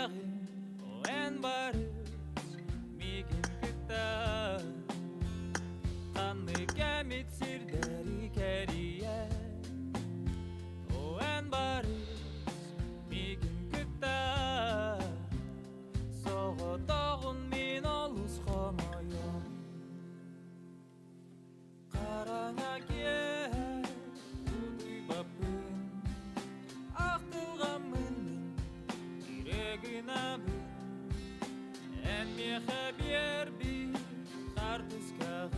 o en barız migin kıta kanlı gemit sirderi keriye o en barız migin kıta soğu dağın min oluz xomayon karana gel uduy babın ahtılgamın yüreğine bin en mehabiyer bir karpuz kağın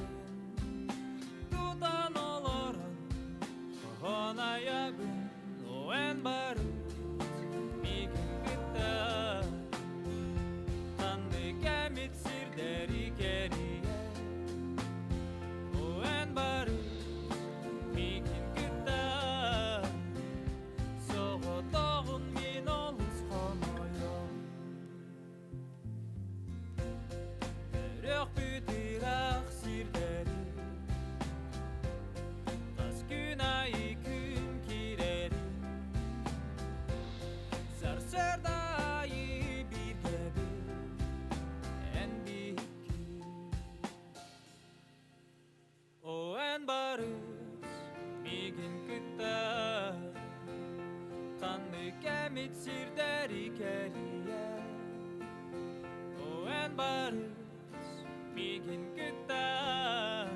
tutan olurum ona yakın o en barız migin kıta kanlı gemit sirderi keriye o en barız migin kıta soğu dağın min oluz xomayon Rök büdürak sirderi tas günayı gün kireri Sarsırdayı bir gibi en büyük o en barız migin kıta kanlı gemit sirderi keriye o en barız migin kıta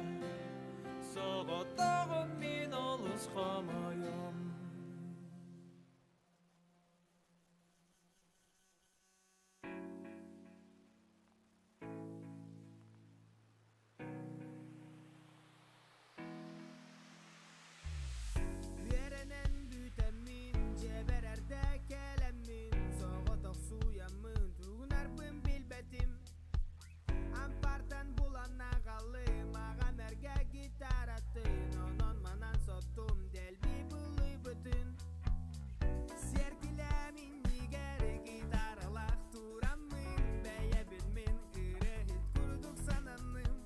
soğu dağın min oluz xomayon Verenen bütemin cebererde kelemin soğutuk suyamın tuğun arbın bilbetim Ampartan bulan ağalım ağam erge gitar attın Onon manan sottum delbi buluy bütün Sergilemin nigeri gitaralak turamın Beye bilmin ırıhit kurduk sananım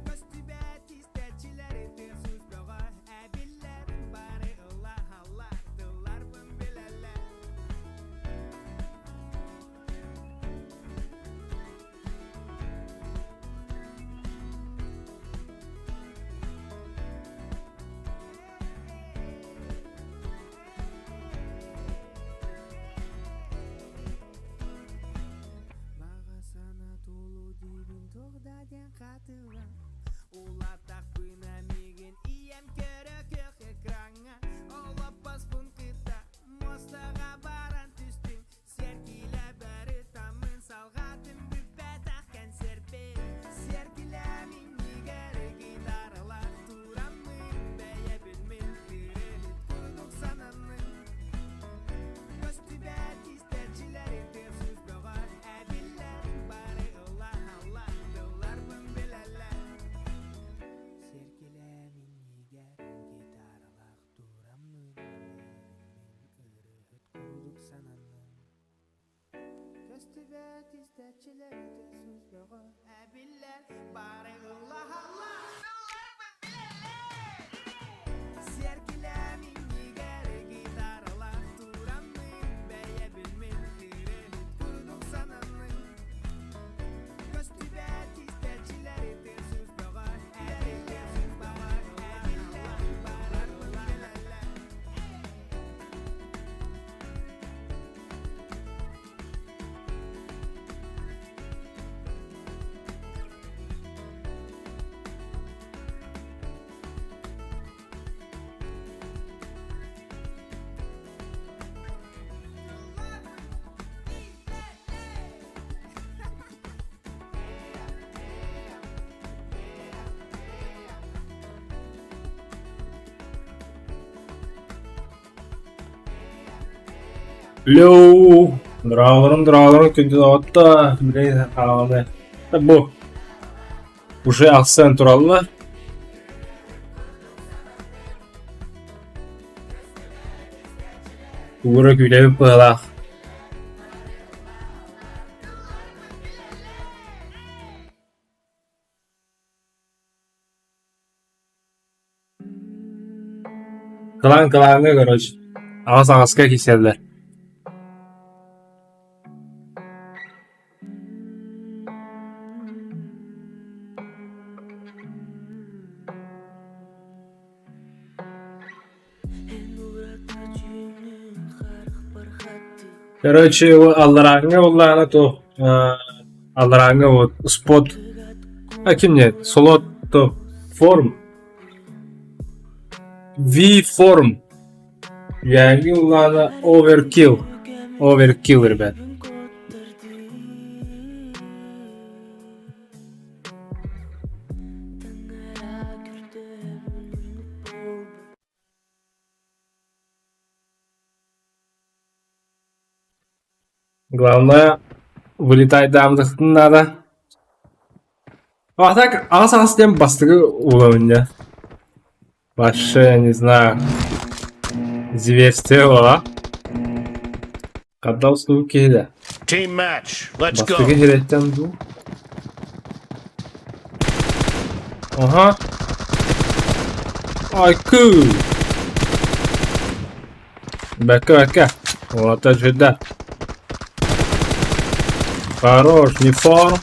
Köstübet isteçileri tırsız beğa Ebillerin bari Allah Allah Dıllar bın bileler Bağa sana dolu dibin toğdaden katıla Ulatak bına migin iyem körök yok ekrana Olapas pun kita Mostaga baran tüstün Sergile beri tamın salgatın Büpetakken serpe Sergilemin nigeri gitarlar Turamın beye bilmin Kırıhit kurduk sananın Köstübet isterçileri tırsız beğer Ebillerin bari Allah Allah Dıllar bın bileler Sergilemin niger gitarlak duramın Kırıhit kurduk sananın Köstübet isterçileri tırsız beğer Ebiller bari Allah Allah Dıllar bın bileler Sergilemin niger gitarlak duramın Beye bilmin kırıhit kurduk sananın Köstübet isterçileri tırsız beğer Ebiller bari Allah bari bileler Hello, Драгон, күнді отта, білейді, қалады. Bu. Уже акцент туралы. Uğra gülevi bağlaq. Kılan kılanı, короче. Ağız ağızka keserler. Короче, Алларанга уллана то. Алларанга вот спот. Ким нет? Слот то форм. V форм. Yani уллана overkill. Overkill, ребят. Главное, вылетай дамдыктын надо. А так, ас тем бастыгы уровня. Вообще, я не знаю. Зверствие, а? Когда услуги кейді. Team match. Let's Бастыгы go. кереттен ду. Ага. Айку. Бәкә. Вот это же да. Хорош, не форм.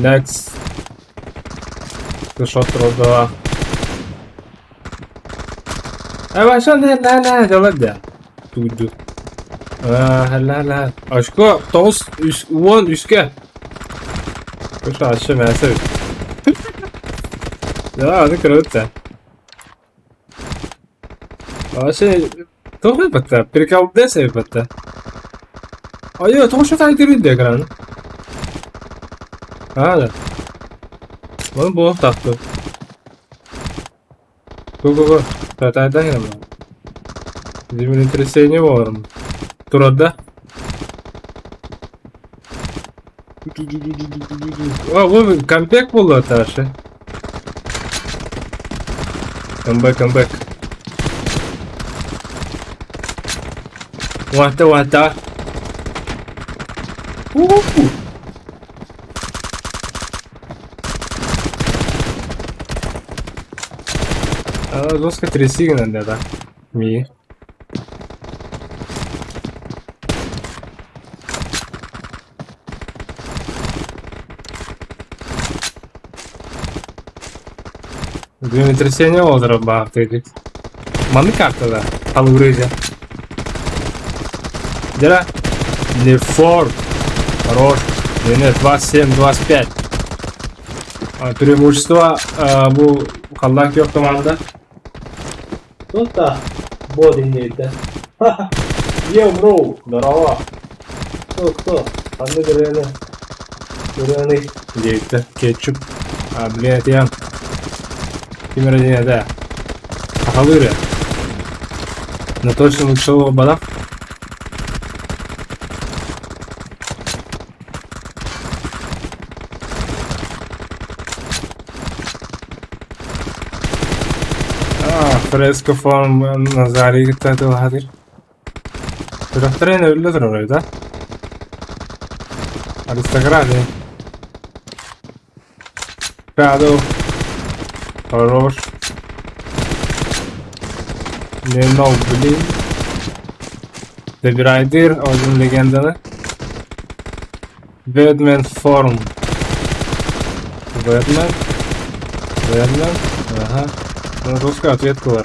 Next. Ты что трудова? Başa ne kaldı? Durdu. Hala. Aşko, toz üst, one üstke. Köşe aşağı mesela. Ya hadi kırıldı. Вообще, тоже бата, прикол десе бата. Айо, тоже тайдырды экран. Да. Вон было так-то. Го. Тайдай нам. Димин трясение ворон. Турада. Вот камбэк было таше. Камбэк. Вата. Жестко тряси надо, да? Ми. Трясение озера бахты. Маны как-то, да? Алгрызя. Дера? Не фор. Хорош. Нет, 27-25. Преимущество bu kallak yok команда. Тут да. Бодин нейді. Ем, бро. Здорово. Кто? Анны Гүрені. Дейді. Кетчуп. Блядь, ям. Кемердене, да. Ахалыры. Но точно лучшего бадав. Fresco form nazari gitti de hadir. Trattare ne öyle duruyor da. Aristokrati. Prado. Хорош. Не Нобли. Дебирайдер, один легенда. Ведмен форм. Ведмен. Ага. Ну, русская ответка была.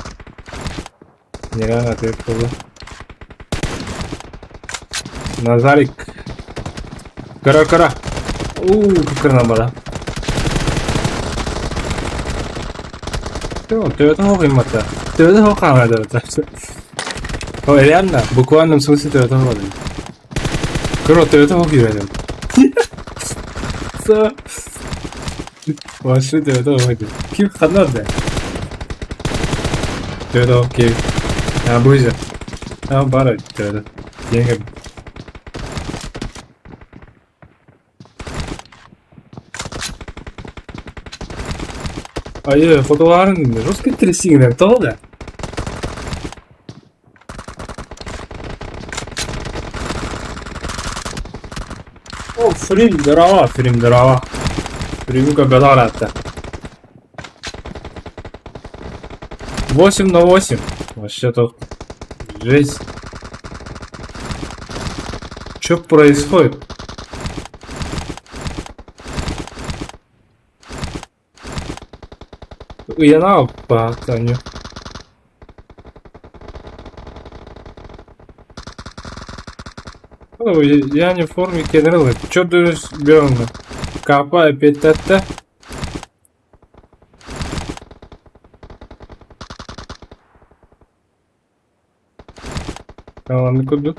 Нереально ответка была. Назарик. Кара. Как крана была. Ты этого вымота. Ты этого хана да. Ой, реально, в буквальном смысле ты этого воды. Ты этого уверен. Вообще ты этого воды. Ким хана да. Tövbe okey. Ya bu yüzden. Tamam bari tövbe. Yenge. Ayı fotoğrafın rus tracing'den todo da. О, фильм дрова. Фильм-ка гадалата. 8/8. Вообще тут жесть. Что происходит? Uyanal bahtanya. Я не в форме генерала. Чё ты белый? Капай опять это. Kalanlık kurdu.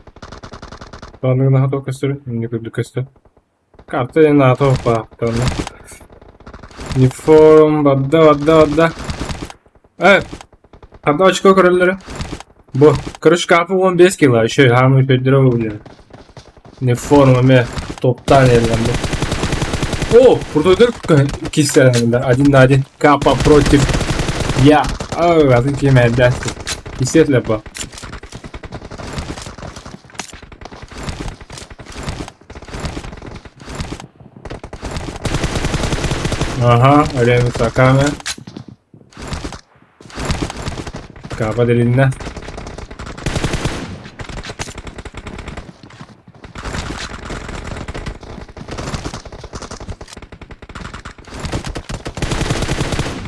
Kalanlık daha çok kastırı. Ne kurdu kastı. Kartı en daha çok baktım. Uniform badda. Evet. Hatta açık o kararları. Bu. Karış kapı 15 kilo. Şey harmı pedire oluyor. Uniform toptan yerden bu. О, burada iki seneler. Один. Капа против. Я. Один кем отдаст. Естественно, по. Aha, öyle bir sakame. Kapa deliğinden.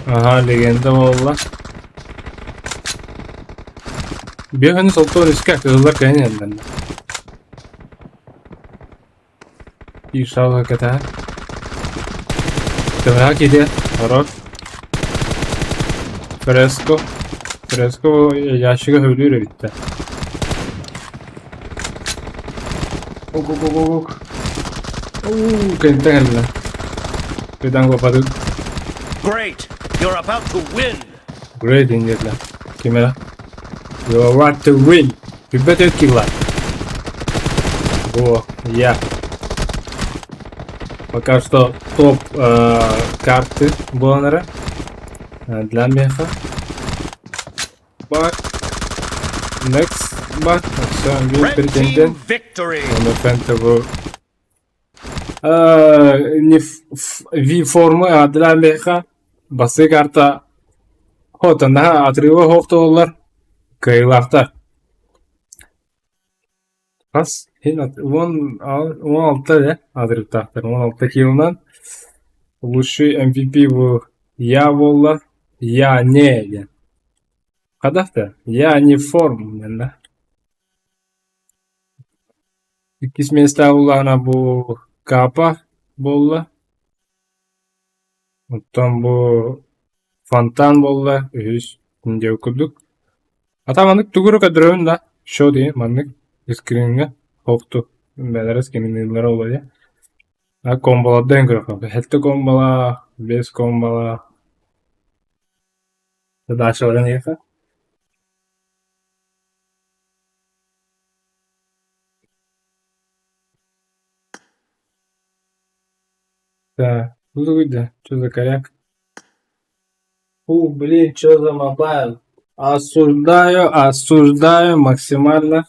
Aha, legenda valla. Bir hani solta riske kızlar kayın elinden. İnşallah hakikaten. Merak ediyor. Harap. Fresco yaşıga ölüyor bitti. Ok. Kayıntı geldi lan. Birden kapadık. Great. You're about to win. Great indirdi lan. Kime lan? You are right to win. You better kill lan. О, я. Пока что топ карты боннера для меха. Бак. Next бак. Все, Red team претендент. victory. На фентову. V формы для меха. Басы карта. Хотана отрывы хофтолар. Кайлахта. Kas? 16 ya aдрив тахтар. 16 yılından лучший MVP bu я волла, я не. Kadafta я не форм yani. İkis mesleği ulan bu kapa bolla. Ondan bu Fantan bolla. Şimdi okuduk. Atamandık tuguru kadrön da. Şu diye mandık. Screen'e hoktu. Beleriz kimin yılları oluyor. Ha kombola den grafı. Hette kombola, bes kombola. Da aşağıdan yaka. Да, люди, что за коряк? Блин, что за мобайл? Осуждаю максимально.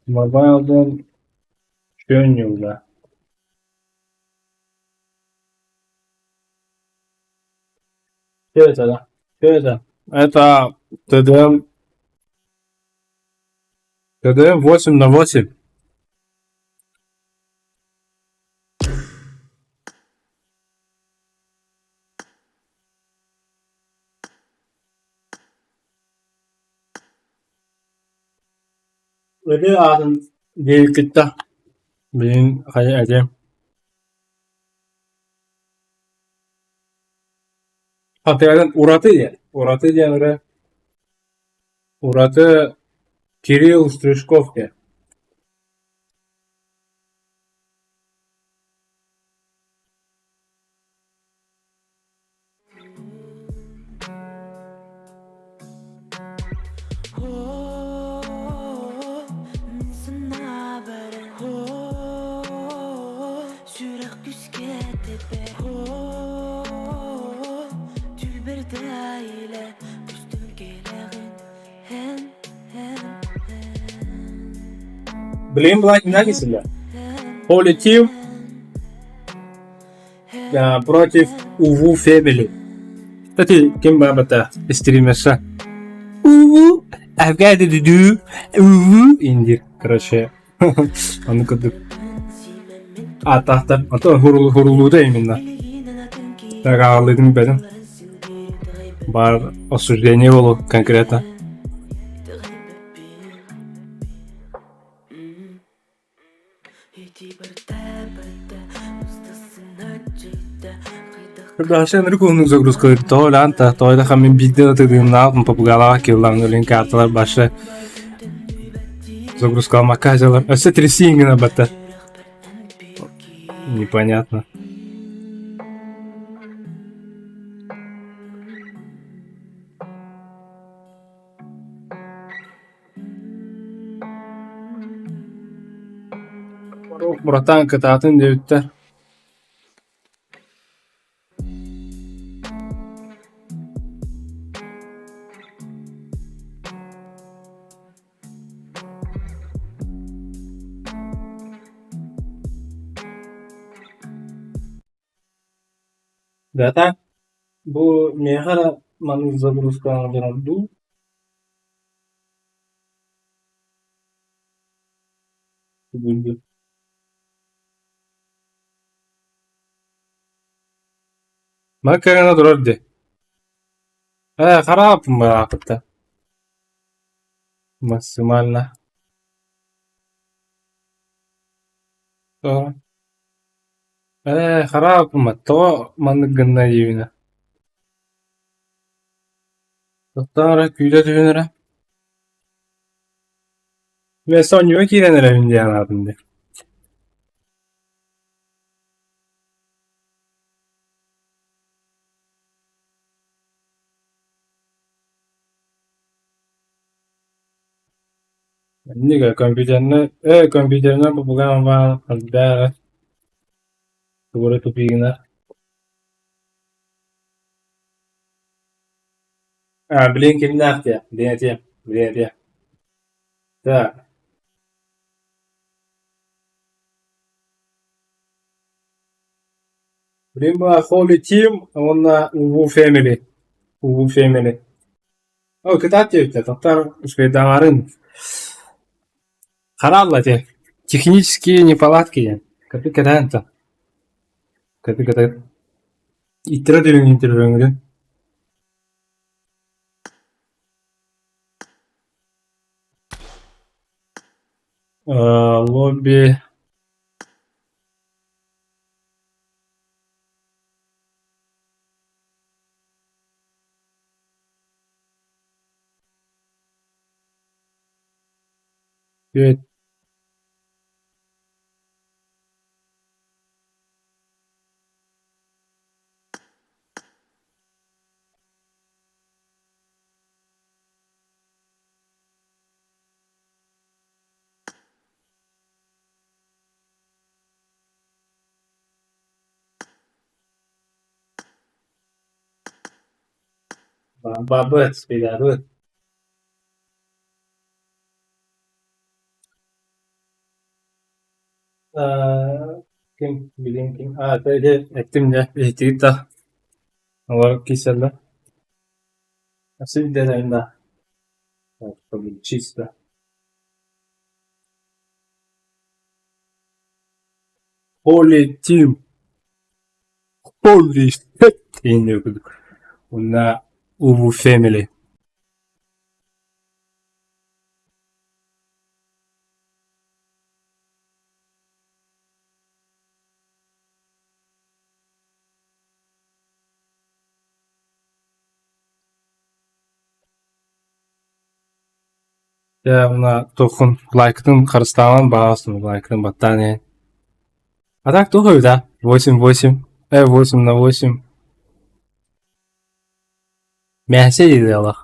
Мобайл'dan şön yolda. Şöyle. Это ТДМ 8/8. Öyle adam değil gitti. Benim hayal edeyim. Hatırladım Urat'ı diye. Urat'ı diye öyle. Urat'ı Kirill Strishkov diye. Blame Black hangisinde? Holy Team ya против UV Family. Kстати, kim bana streamersa? UV I've got to do UV indir. Короче. Anladık. Tahta. Ata huruluğu da eminler. Tak ağırladım benim. Бар осуждение было конкретно. Когда sen rükünün загрузкалар тойланта тойда хамин видео тыдымна попугала киллан линк карталар башы загрузка маказалар. А все трясингина бата. Непонятно. Братан кататын деуттер. Zaten bu mehara manın загрузка ду. Buldu. Макарена дурорди. Харап мапта. Максимально. То. Харап то манны гынна евина. Тоқтара күйде түйенері. Ve son yok iğrenir evinde yanardın. Niga kompüterine bu bugan var. Hadi doğru tupigine. Blinkin nafti. Dinletim. Da. Prima Holy Team, ona UW Family. О, кстати, Тоқтар швейдамарын. Харалла те. Технические неполадки. Капикаданта. Капикадан. Иттерден интервьюңден. Лобби. Evet. Babet, spider. Kim bileyim kim. Böyle ettim de ehliyet de. Ama kişisel nasıl bir deneyim de. Tabii çizdi. Holy Team. Holy shit. Yine okuduk. Bunlar UW Family. Ya buna dokun. Like'ın karıstanın bağlısın. Like'ın battaniye. А так тухаю, да? 8-8. 8/8. Мәсе дейді Allah.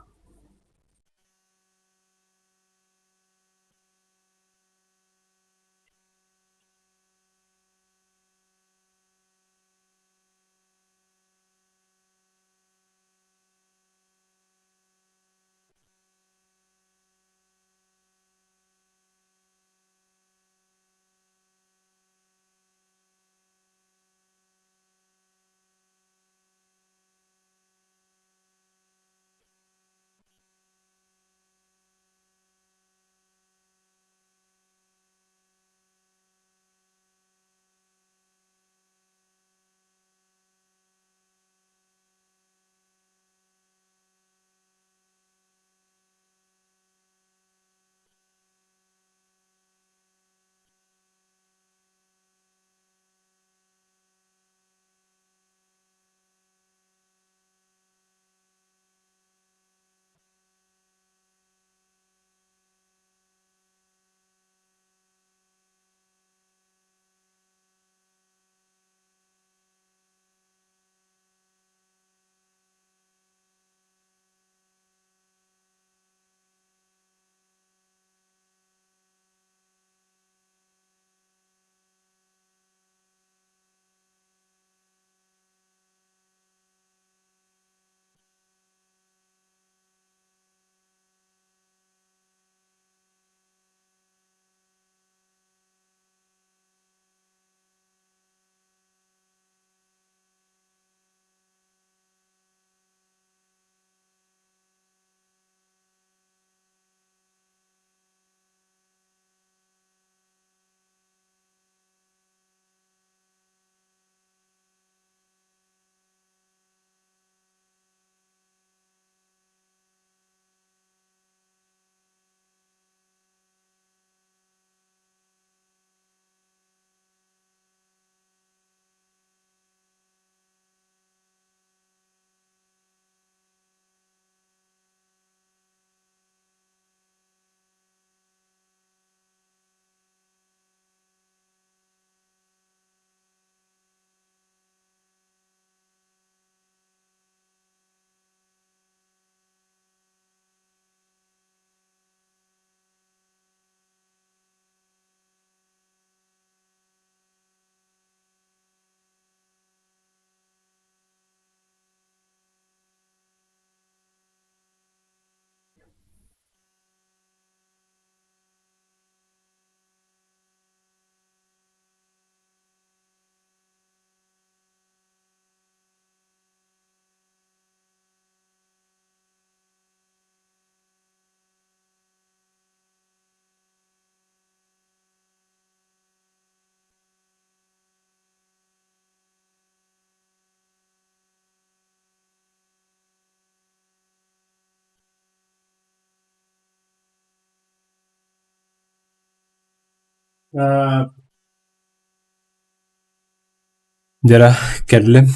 Jara kerlim.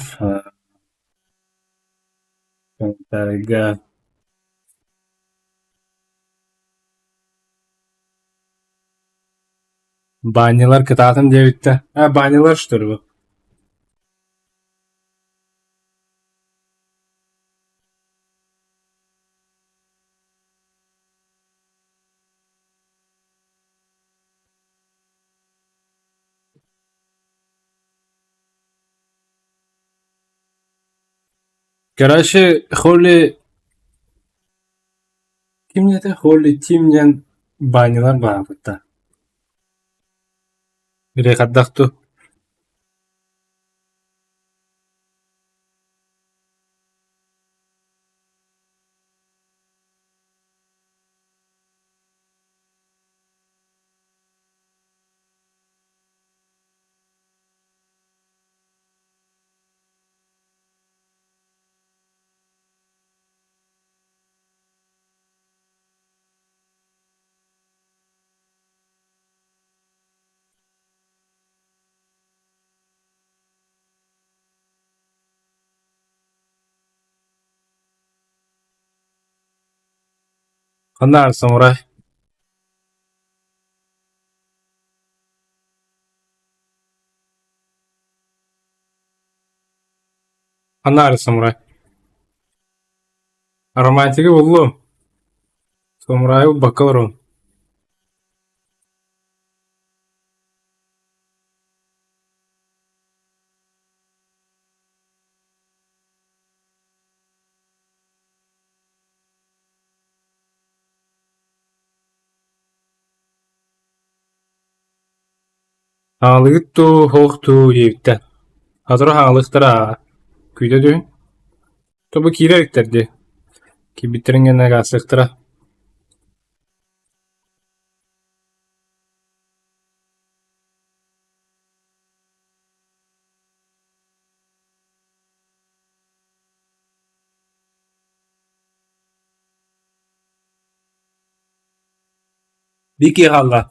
Targa. Banyalar kıtatın diye bitti. Ha banyalar işte bu. Karaşı holi kimyete holi timyen banyalar var burada. Bir kaddaktı. Kanlar samuray. Kanlar samuray. Romantiki bullu. Samuray bakalım. Ağlıqtu, hoqtu yekte. Hazır ağlıqtıra. Küyde düğün. Tobu kirerekterdi. Ki bitiringene gasıqtıra. Biki halla.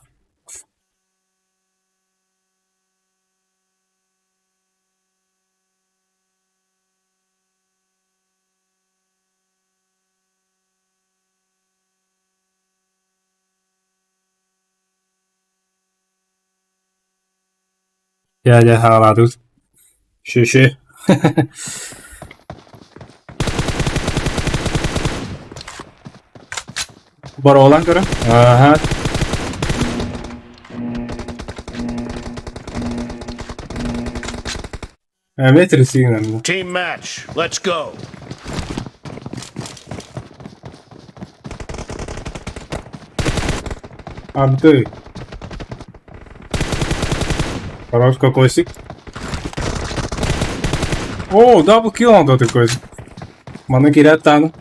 Ya haladı. Şu. Bara olan görün. Aha. Evet, resignando. Team match. Let's go. Абды. Хорош какой-сик. О, дабл килл он тут такой. Мана кирят тану.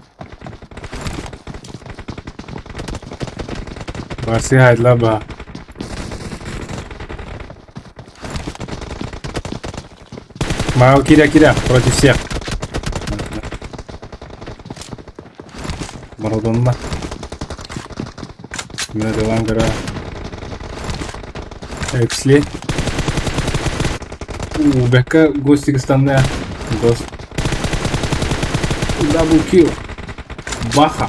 Барси хайдла ба. Мау киря против всех. Марадонна. Yine devam gara. Эксли. Бека гости стане. Гост. Дабл килл. Баха.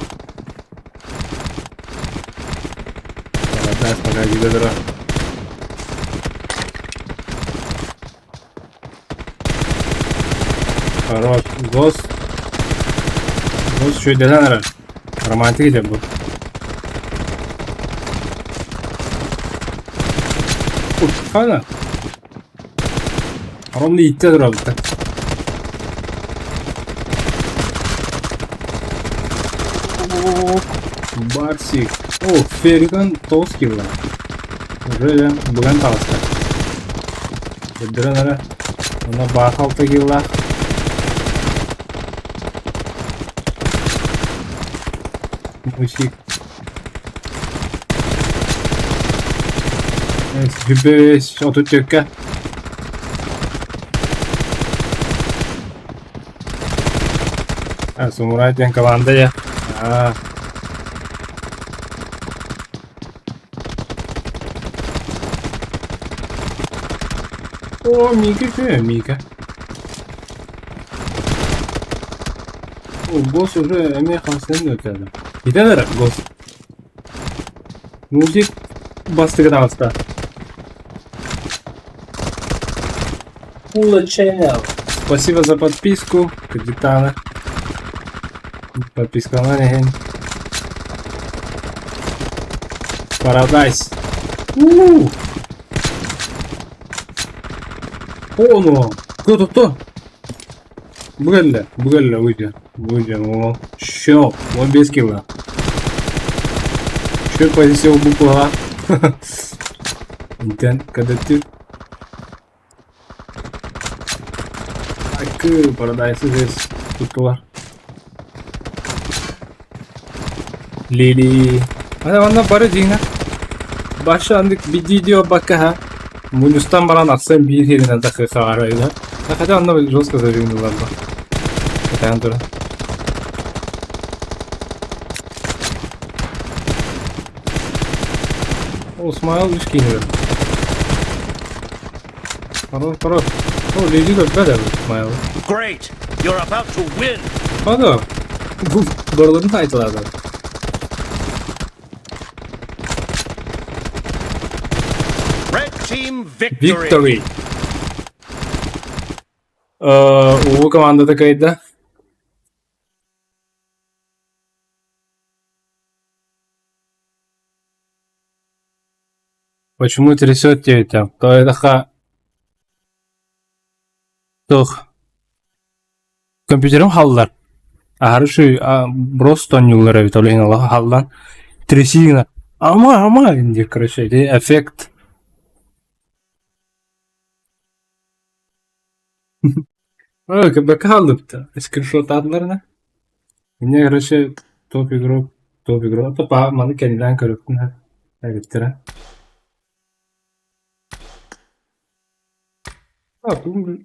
Молодец, погоди, дедра. Хорош. Гост. Гост şu deden ara. Romantik de bu. Hala. Aramda itti duralım. Барсик. О, Фериган Тоскила. Уже bukan таласта. Beneran ona bakal tegila. Musik. Hübbe otur tökke. Samuray yang kawanda ya. О, Мика, что Мика? О, босс уже механ сенді өтеді. Кетедір, босс. Мультик бастыгыда баста. Пула Channel. Спасибо за подписку, капитана. Подписка на неген. Paradise. О, ну, кто? Выйди, о, щел, он без килла. Что позиция буква А? Интент, когда ты... Так, Paradise здесь, тут Lili. Ana barajina. Başlandık bir video bakaha. Munustan bana naksen bir yerine dakika arayla. Hakikaten anla жестко завинула бы. Это Андора. О, смайл вишкинер. Хорош. О, Лили как бедер смайл. Great! You're about to win! Hadi. Bu buraların title'larda. Red team victory! Victory. У команда кайда. Почему трясет тебя там? То это Тух. Компьютерим халлар. Хороший, просто нюллер виталин халлан. Трясина. Ама, инди, короче, эффект. Бэкалып-то. Скриншот adlarına. Yine короче, топ игрок. Топ malı kendinden körüktün. Evet, bu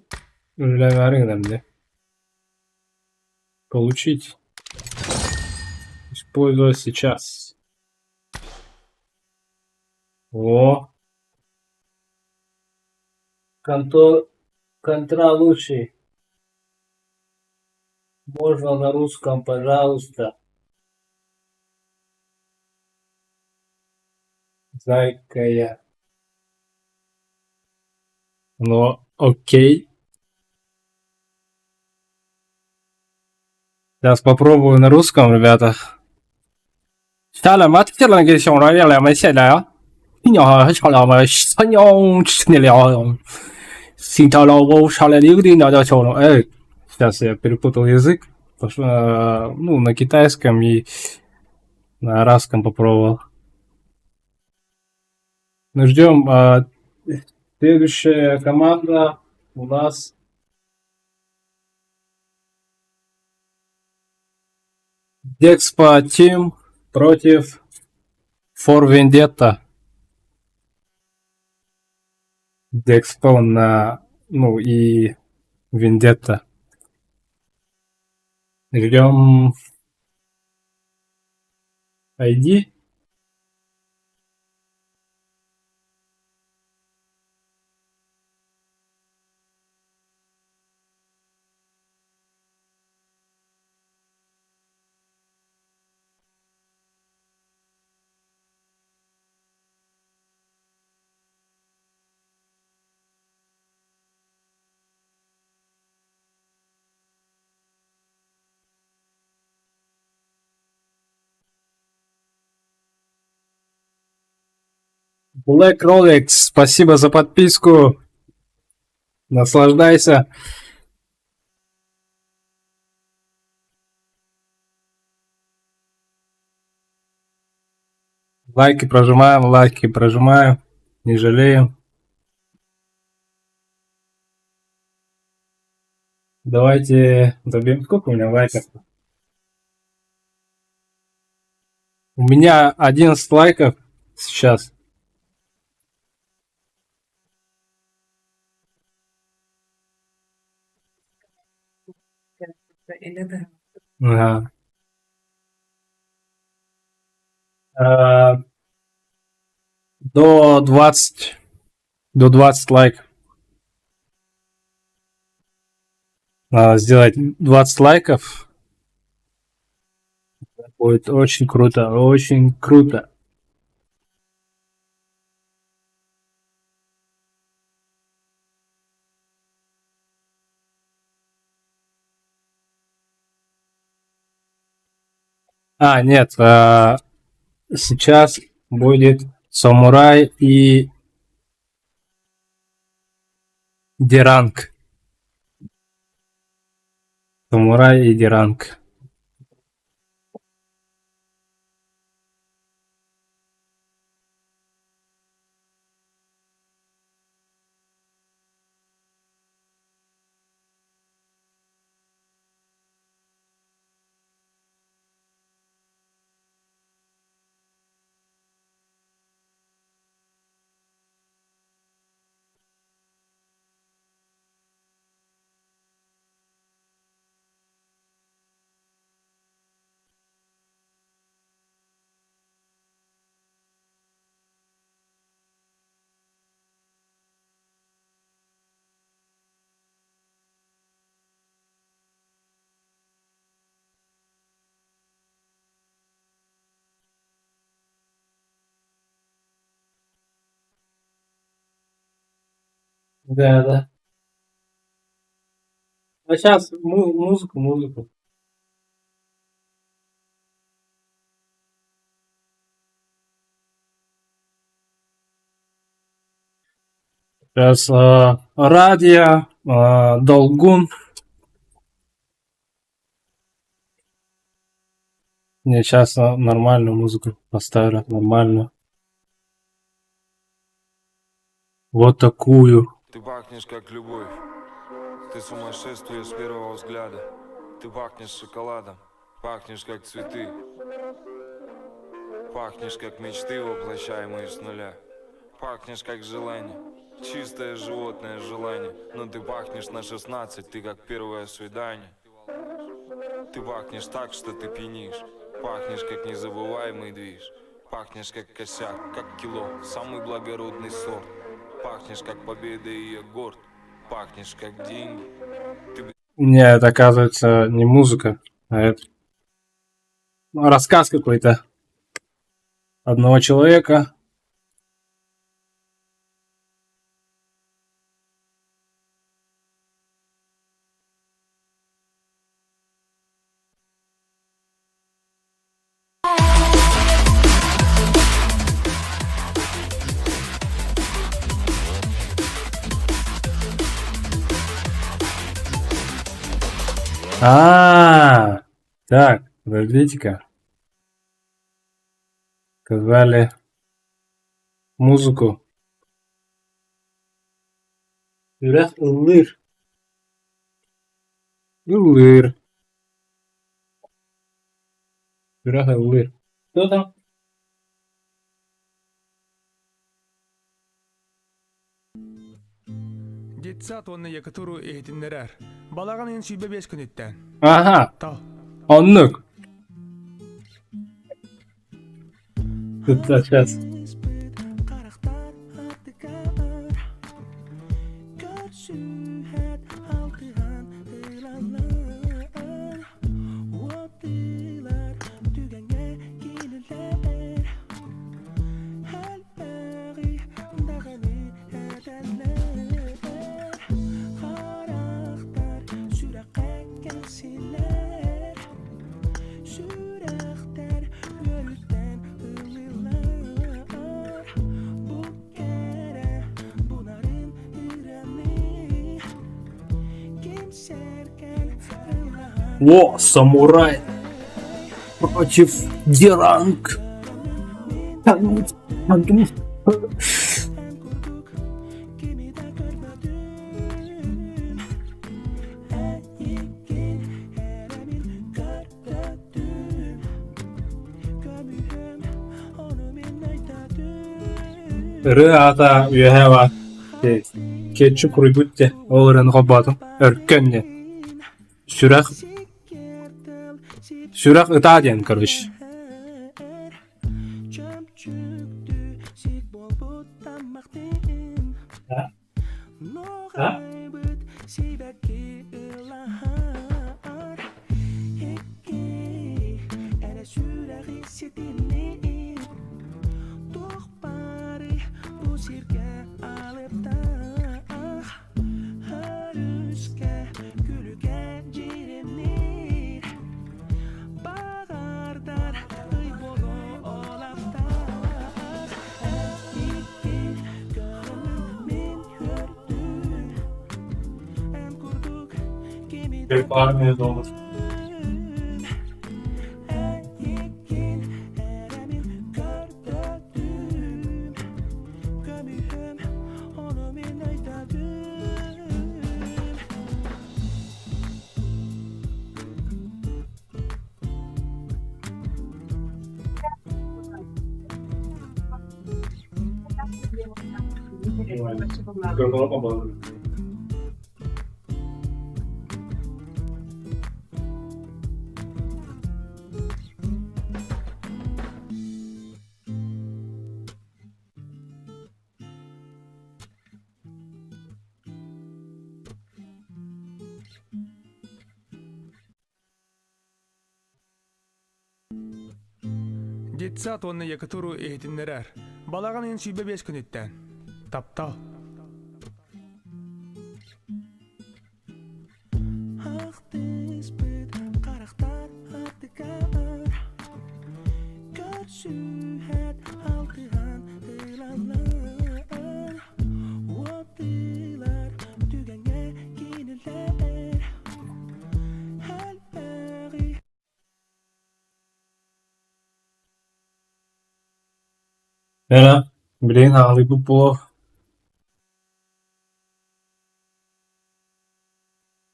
öyle получить. Использовать сейчас. О. Контра лучший. Можно на русском, пожалуйста. Зайка я. Ну, окей. Сейчас попробую на русском, ребята. 下来嘛，这两个小人来嘛，下来啊！你好，上来嘛，三娘吃你了，新到了我上来有点聊小了，哎，сейчас я перепутал язык, потому что, ну, на китайском и на арабском попробовал. Ну, ждем. Следующая команда у нас Dexpa Team против For Vendetta. Dexpa на, ну и Vendetta. Ждем ID. Black Rolex, спасибо за подписку. Наслаждайся. Лайки прожимаем. Не жалеем. Давайте добьем. Сколько у меня лайков? У меня 11 лайков сейчас. Ага. До 20 лайков. Надо сделать 20 лайков. Будет очень круто, очень круто. Нет, сейчас будет самурай и Диранг. Самурай и Диранг. Да. А сейчас музыку. Сейчас радио, Долгун. Не, сейчас нормальную музыку поставлю, нормальную. Вот такую. Ты пахнешь как любовь, ты сумасшествие с первого взгляда. Ты пахнешь шоколадом, пахнешь как цветы. Пахнешь как мечты, воплощаемые с нуля. Пахнешь как желание, чистое животное желание. Но ты пахнешь на 16, ты как первое свидание. Ты пахнешь так, что ты пьянишь. Пахнешь как незабываемый движ. Пахнешь как косяк, как кило, самый благородный сорт. Пахнешь как победа и я горд. Пахнешь как деньги. Не, это оказывается не музыка, а это рассказ какой-то одного человека. Так, подождите-ка. Сказали музыку. Biraz ılır. Ылыр. Biraz ылыр. Кто там? Жетсат оны екі туру эйтіндерер. Балаған ен сүйбе 5 күн еттен. Ага, Тал. Онлук. Тут сейчас. О, самурай против Диранг. Рыата юхева кетчуп руйбутте олорен гобатым өркөнне Сюрах Италиан, короче. Да? dinleyip Tuhbari bu sirke alıp da Harüske gülüge cirinir Bağardan ıybolu olapta İki gönlüm min gördüm En kurduk gemide Pek bağırmıyor da olur. Görüyorum ama. Жетсат онны якытуру эйтиннерер. Балаган ен сүйбе 5 күн иттен. Таптал. Haqdisbit qaraqtar attikar Görsühet altıhan ilanlar Vattilar tügenge giniler Helberi Мера, блин, али бы плохо.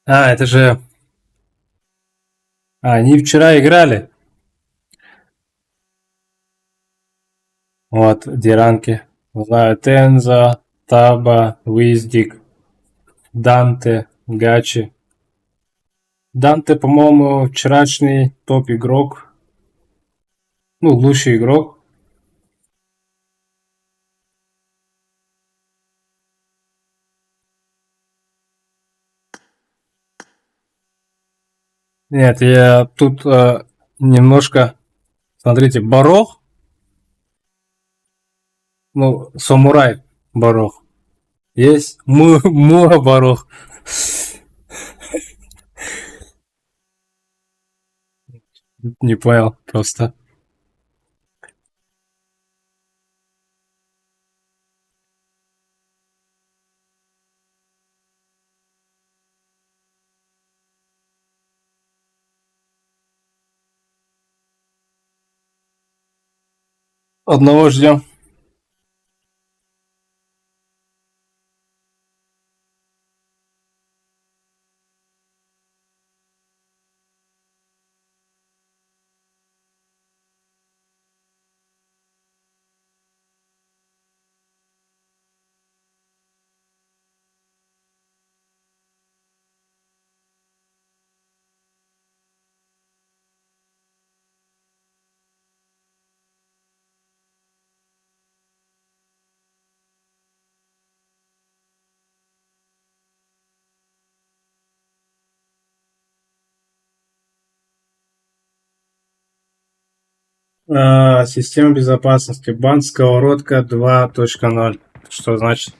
А, это же... Они вчера играли. Вот, диранки. Знаю, Тенза, Таба, Виздик, Данте, Гачи. Данте, по-моему, вчерашний топ-игрок. Ну, лучший игрок. Нет, я тут немножко... Смотрите, Барох. Ну, самурай Барох. Есть Муа Барох. Не понял просто. Одного ждем. Система безопасности. Бан сковородка 2.0. Что значит?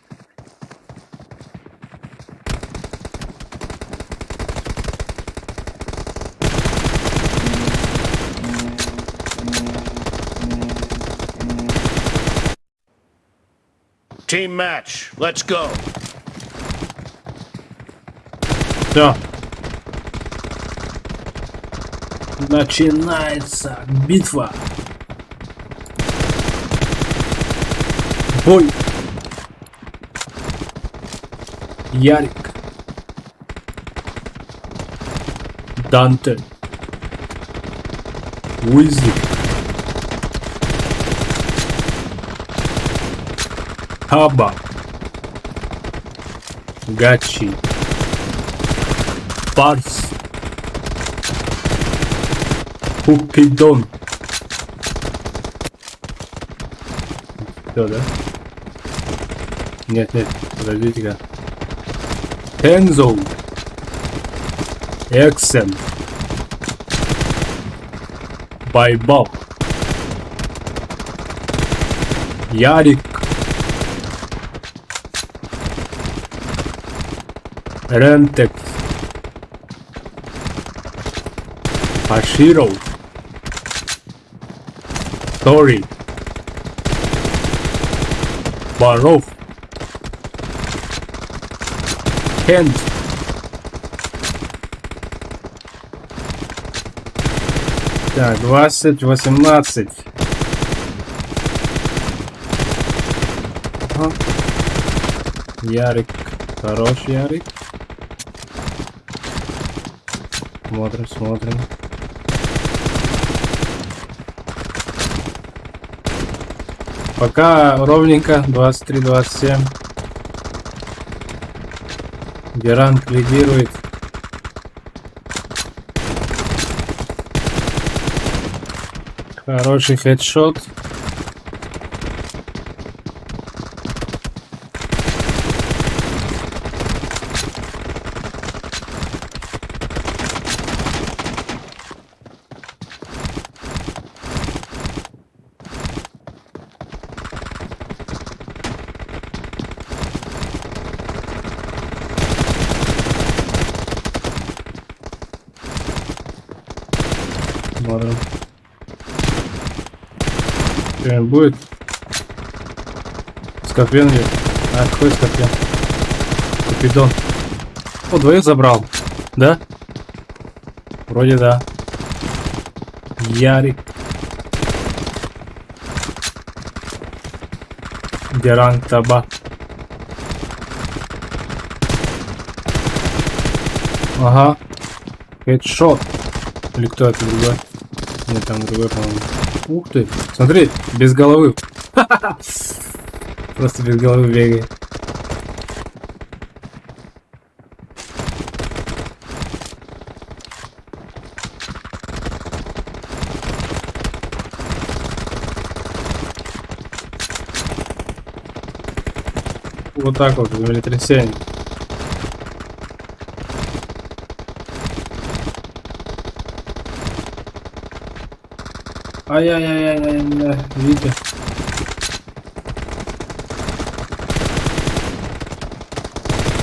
Team match. Let's go. Все. Начинается битва. Бой. Ярик. Данте. Уизли. Хаба. Гачи. Парс. Купидон. Все, да? Нет, подождите-ка. Тензо. Эксен. Байбал. Ярик. Рентек. Аширов. Тори. Баров. Кент. Так, 20, 18. Ага. Ярик. Хорош Ярик. Смотрим, смотрим. Пока ровненько. 23-27. Герант лидирует. Хороший хедшот. Смотрим. Что-нибудь будет? Скорпион ли? А, какой скорпион? Купидон. О, двоих забрал. Да? Вроде да. Ярик. Геран Таба. Ага. Хедшот. Или кто это другой? Нет, там другой, по-моему. Ух ты. Смотри, без головы. Просто без головы бегает. Вот так вот, землетрясение. Ай-яй-яй-яй-яй, видите?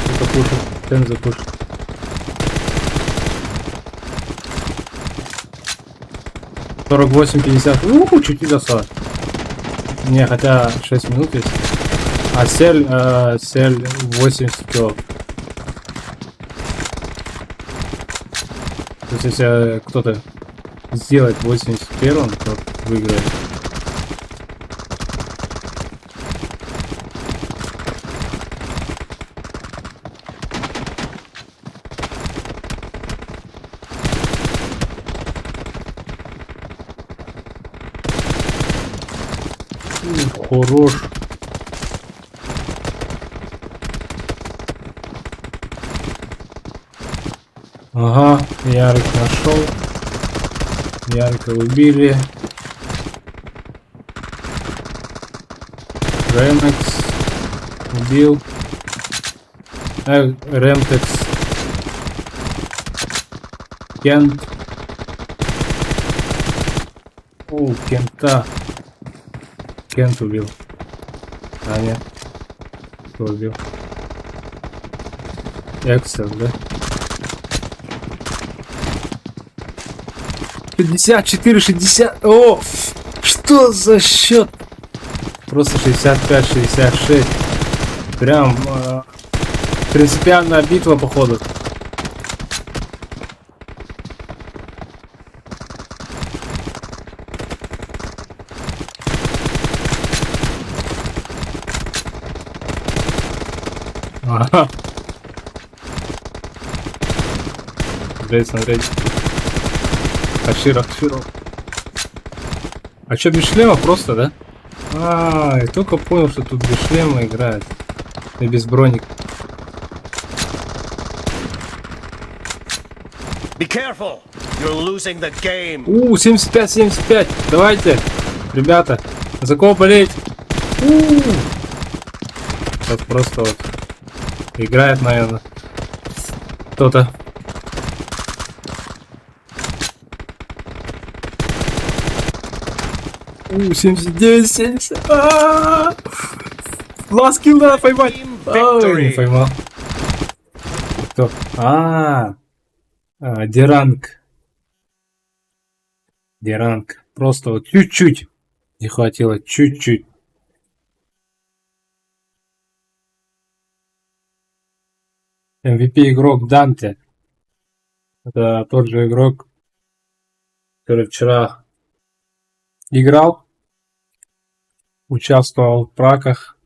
Кто-то пушит, Тен запушит. $48-50. Чуть не достал. Не, хотя 6 минут есть. А сель 80 кило. То есть если кто-то сделать 81, то выиграет. Хорош. Ага, Ярик нашел. Ярика убили. Ремекс убил. Ремтекс. Кент. О, Кента. Кент убил. А нет. Кто убил? Эксел, да? 54-60. О! Что за счет? Просто 65-66. Прям принципиальная битва, походу. Ага. Смотреть. Аширов. А чё, без шлема просто, да? Я только понял, что тут без шлема играет. И без броник. Be careful. You're losing the game. 75-75. Давайте, ребята, за кого болеть? Вот просто вот играет, наверное, кто-то. 79, 70. Ласт килл надо поймать. Ой, не поймал. Кто? Деранг. Деранг. Просто вот чуть-чуть не хватило, чуть-чуть. MVP игрок Данте. Это тот же игрок, который вчера играл, участвовал в праках.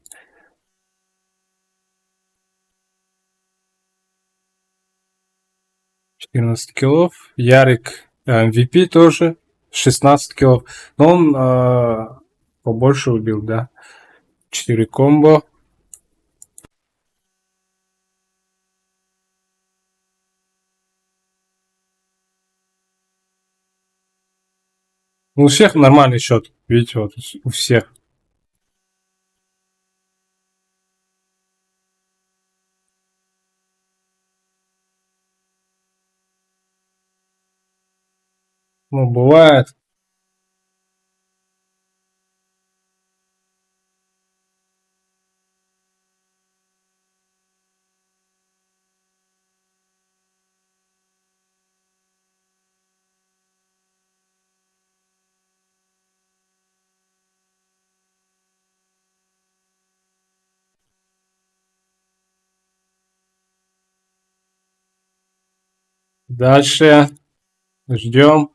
$14 киллов. Ярик MVP тоже 16 киллов. Но он побольше убил, да. 4 комбо. Ну, у всех нормальный счет. Видите, вот у всех. Ну, бывает. Дальше. Ждем.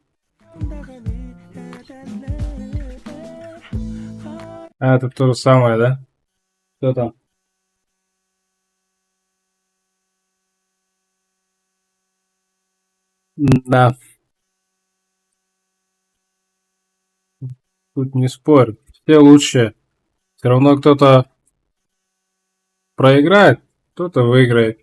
Это то же самое, да? Что там? Да. Тут не спорь. Все лучше. Все равно кто-то проиграет, кто-то выиграет.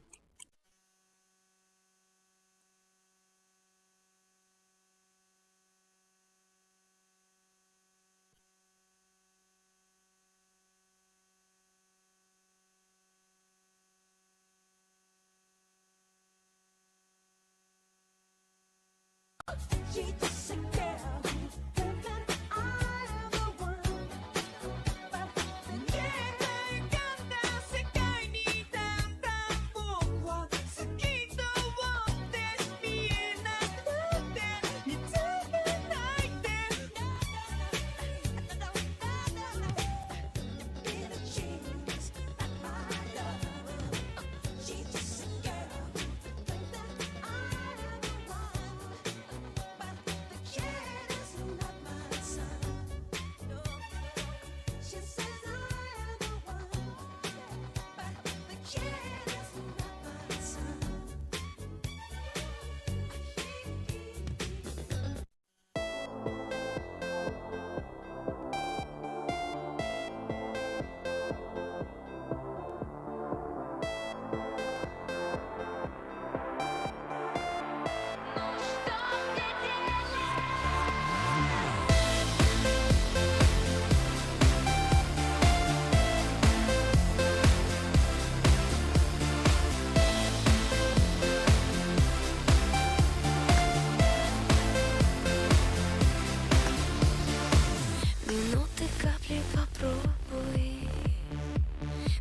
Минуты капли попробуй,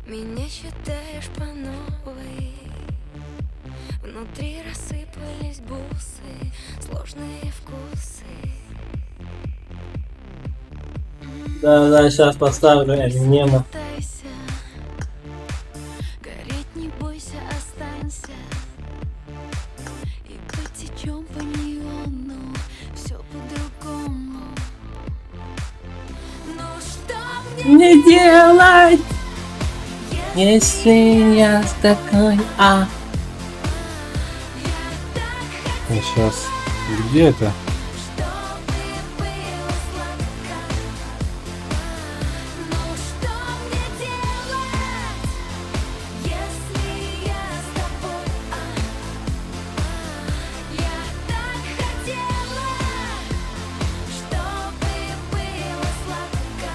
меня считаешь по новой. Внутри рассыпались бусы, сложные вкусы. Да, сейчас поставлю Эминема. Пытайся, гореть не бойся, останься. И потечем по неону, все по-другому. Ну что мне Не делать, если я такой, Сейчас, где это? чтобы было сладко? Ну что мне делать, если я с тобой? Я так хотела, чтобы было сладко.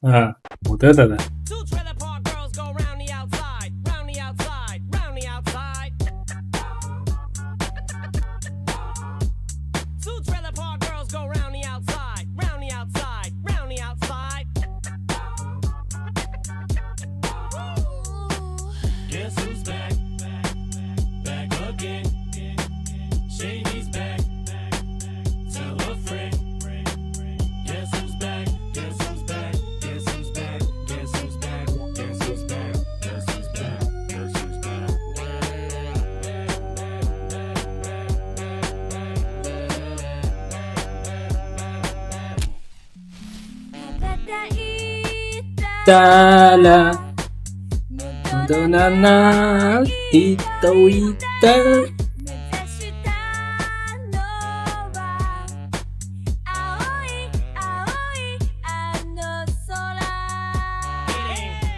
А, вот это да. Two trailer park girls go round the outside, round the outside, round the outside. Two trailer park girls go round the outside, round the outside, round the outside. Guess who's back? Back again. Shady's back. Tell a friend. Guess who's back? Guess who's back? Guess who's back? Guess who's back? Guess who's back? Guess who's back? Guess who's back? Та-ла. Да-на-на. Ито-ита. 目指したのは青い青いあの空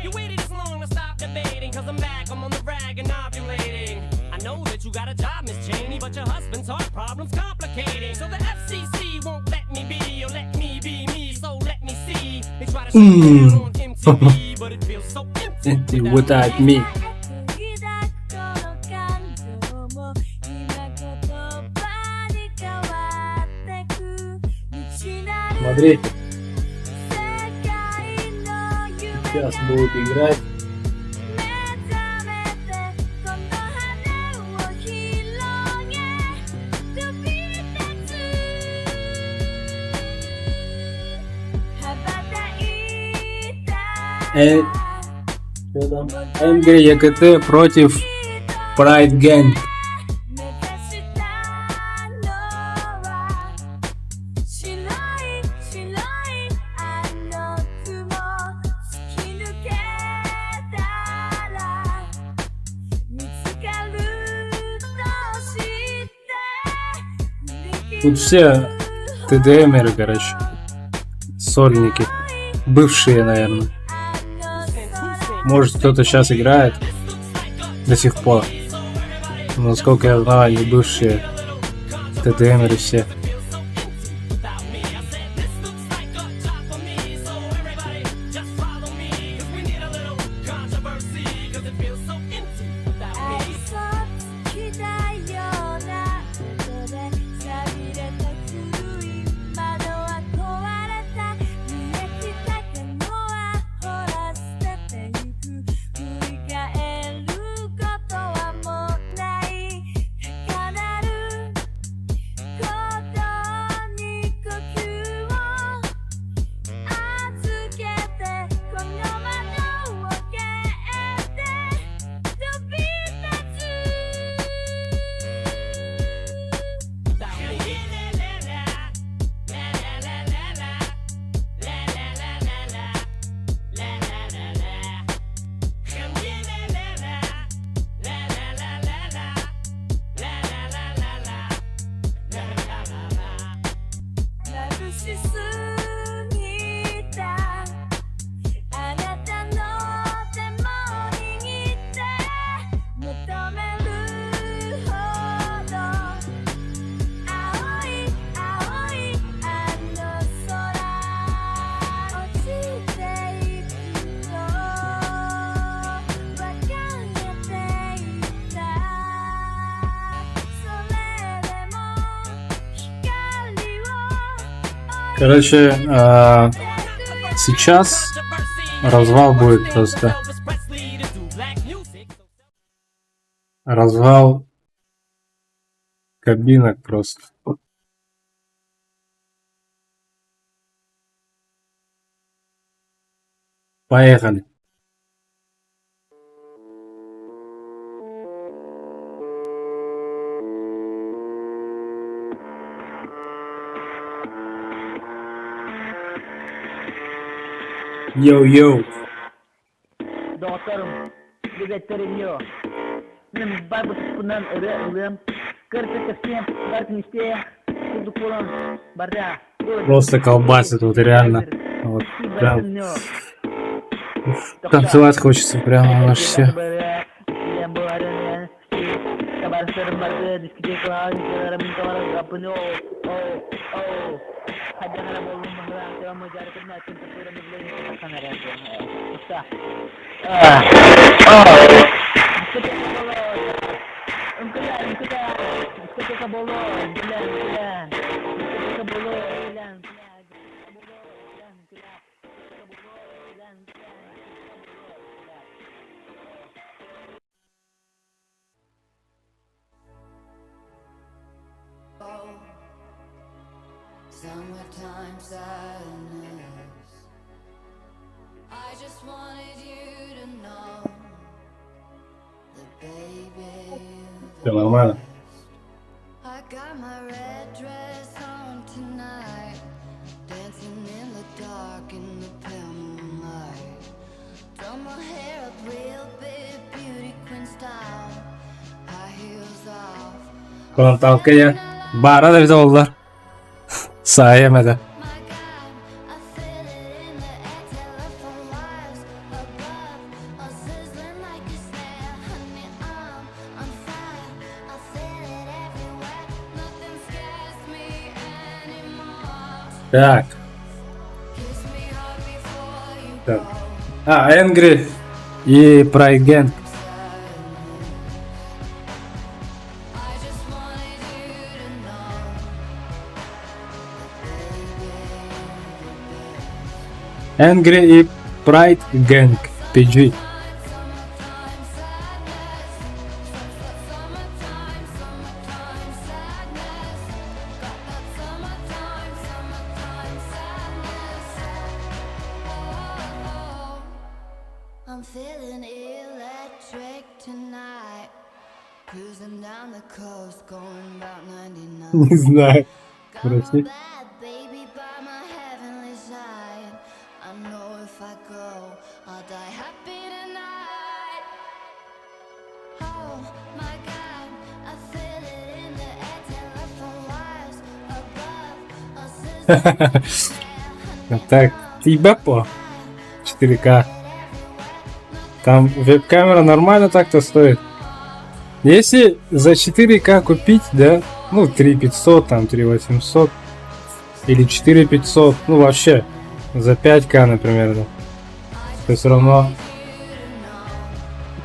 You waited this long to stop debating, cause I'm back, I'm on the rag and ovulating. I know that you got a job, Miss Cheney, but your husband's heart problem's complicating. So the FCC won't let me be, or let me be me, so let me see. They try to shut me down on MTV, but it feels so empty Without me. 時だこの感情も今言葉に変わってく未知なる Смотрите, 世界の夢 сейчас будут играть. 目覚めてこの羽を広げ飛び立つ羽ばたいた Что там? Angry EKT против Pride Gang. 目指したのは白い白いあの雲突き抜けたら見つかるとして Тут все ТДМеры, короче. Сольники. Бывшие, наверное. Может, кто-то сейчас играет до сих пор. Но, насколько я знаю, они бывшие ТДМеры все. Короче, сейчас развал будет просто. Развал кабинок просто. Поехали. Йоу-йоу. Dostlarım, biletlerim yok. Benim baybutukundan öyle oluyorum. Кырсыкостем, баркнисте, кудукулон, барда. Просто колбасит, вот реально. Вот прям. Танцевать хочется прямо аж все. Kabar serem vardı, diskide kal, severim kabar kapını. Oh. Hadi na bolong mga kaya mo jari ko na atin sa pura ng blame sa kamera ko. Basta. Gusto ko bolo. Ungkulan. Gusto ko bolo. Bulan. Gusto ko bolo. Bulan. Summertime sadness. I just wanted you to know that baby. Все нормально. I got my red dress on tonight, dancing in the dark in the pale moonlight. Done my hair up real big, beauty queen style, high heels off. Kontalkaya bara da bize oldular. Sayemedi. My God, I feel it in the air, telephone wires above, all sizzling like a snare. Honey, I'm on fire, I feel it everywhere. Nothing scares me anymore. Так. Kiss me hard before you Так. Angry и Pride I just wanted you to know Angry и Pride Gang PG. summertime sadness. Summertime sadness. Got that summertime sadness. Oh, I'm feeling electric tonight. Cruising down the coast, going about 99. Не знаю. Got my Прости. bad baby by my heavenly side. I know if I go, I'll die happy tonight. Oh my God, I feel it in the air, telephone wires above, all sizzling. Так, тебя по 4К. Там веб-камера нормально так-то стоит. Если за 4К купить, да, ну 3500, там 3800 или 4500, ну вообще за 5К, например, да, то все равно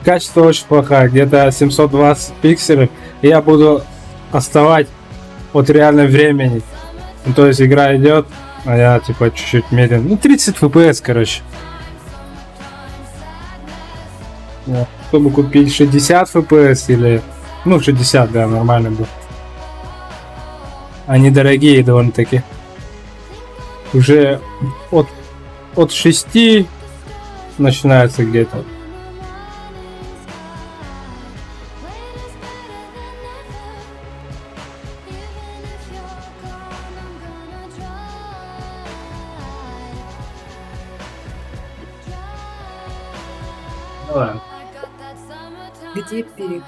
качество очень плохое, где-то 720 пикселей, и я буду отставать от реального времени. Ну, то есть игра идет, а я типа чуть-чуть медленно. Ну 30 FPS, короче. Вот. Чтобы купить 60 FPS или... Ну 60, да, нормально было. Они дорогие довольно-таки. Уже от 6 начинается где-то. Ну ладно. Где пик?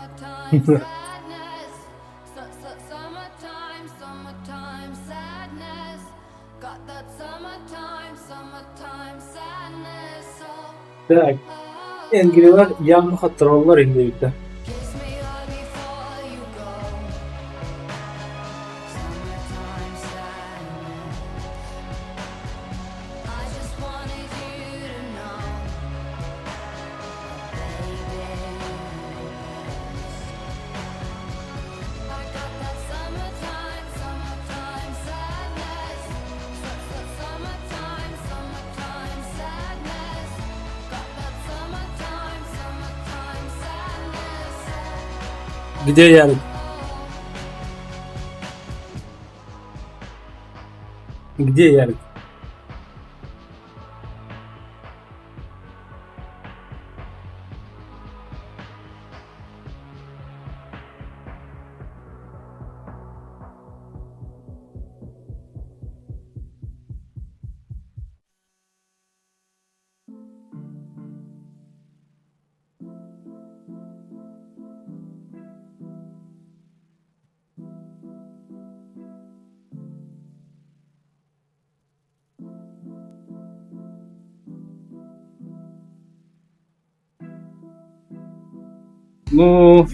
Так, Энгрилер явно троллар инде. Где Ярик? Где Ярик? Ну,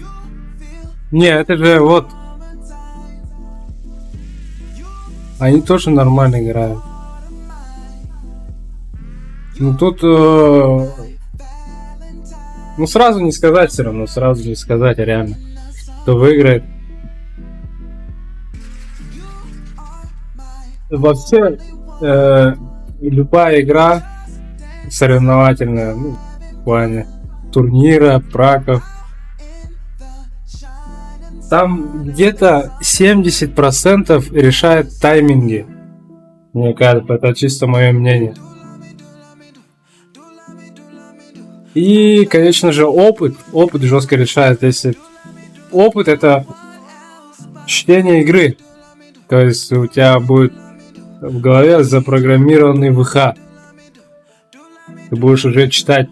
не, это же вот Они тоже нормально играют. Ну тут, ну сразу не сказать все равно, сразу не сказать, а реально, кто выиграет. Вообще, любая игра соревновательная, ну, в плане турнира, праков, там где-то 70% решает тайминги. Мне кажется, это чисто мое мнение. И, конечно же, опыт. Опыт жестко решает. Если опыт — это чтение игры. То есть у тебя будет в голове запрограммированный ВХ. Ты будешь уже читать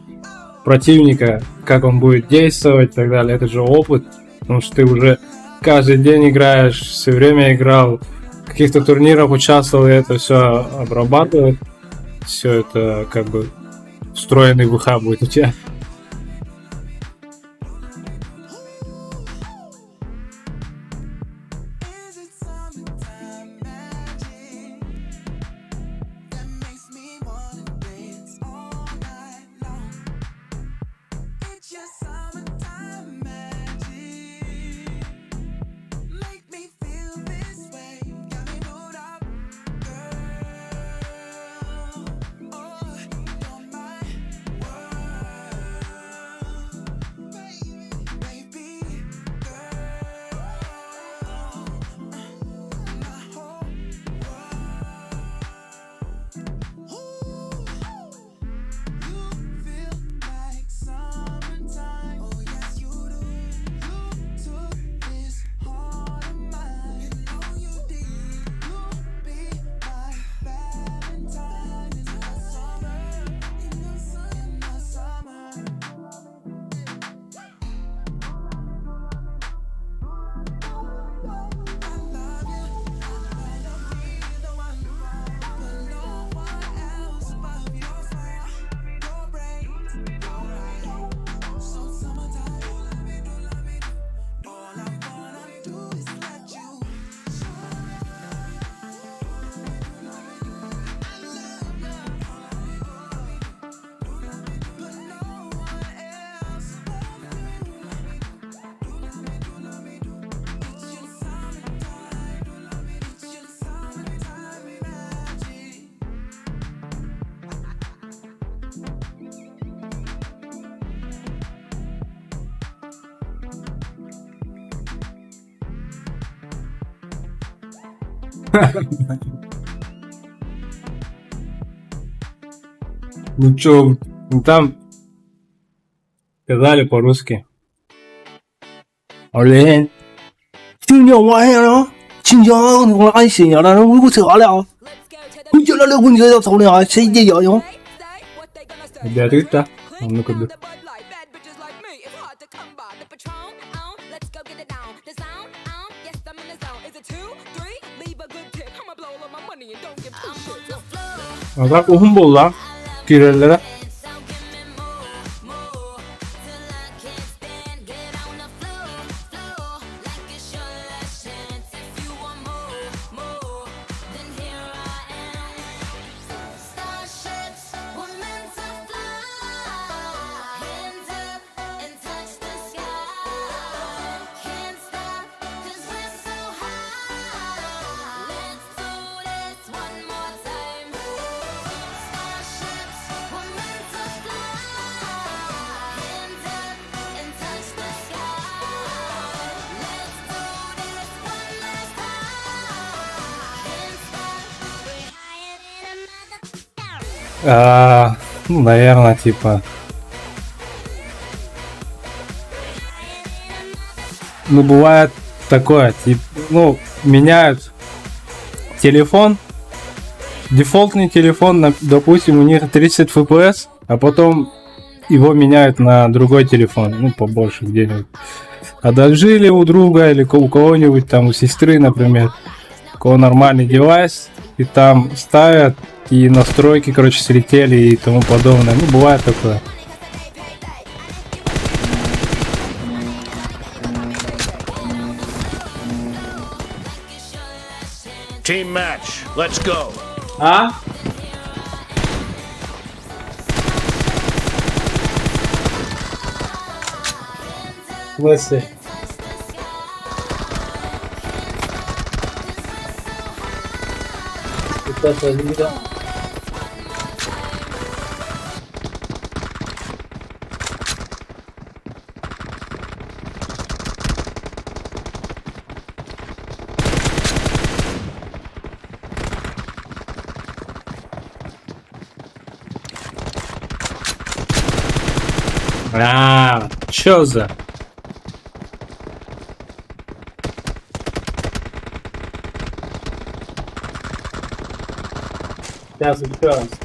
противника, как он будет действовать и так далее. Это же опыт. Потому что ты уже каждый день играешь, все время играл, в каких-то турнирах участвовал, и это все обрабатывает. Все это как бы встроенный ВХ будет у тебя. Ну чё, ну там сказали по-русски. Олень. 今年晚上了，今天我俺新疆的我撤了，我叫了我就要走了，谁也要用。 Ребята, это? А ну-ка, да. А так ухum болды lan. Girerlere. Ну, наверное, типа... Ну, бывает такое, типа, ну, меняют телефон, дефолтный телефон, допустим, у них 30 FPS, а потом его меняют на другой телефон, ну, побольше где-нибудь. Одолжили у друга или у кого-нибудь, там, у сестры, например, у кого нормальный девайс, и там ставят, и настройки, короче, слетели и тому подобное. Ну, бывает такое. Team match. Let's go. А? В смысле? Это видно. А, чё за? Сейчас еще раз.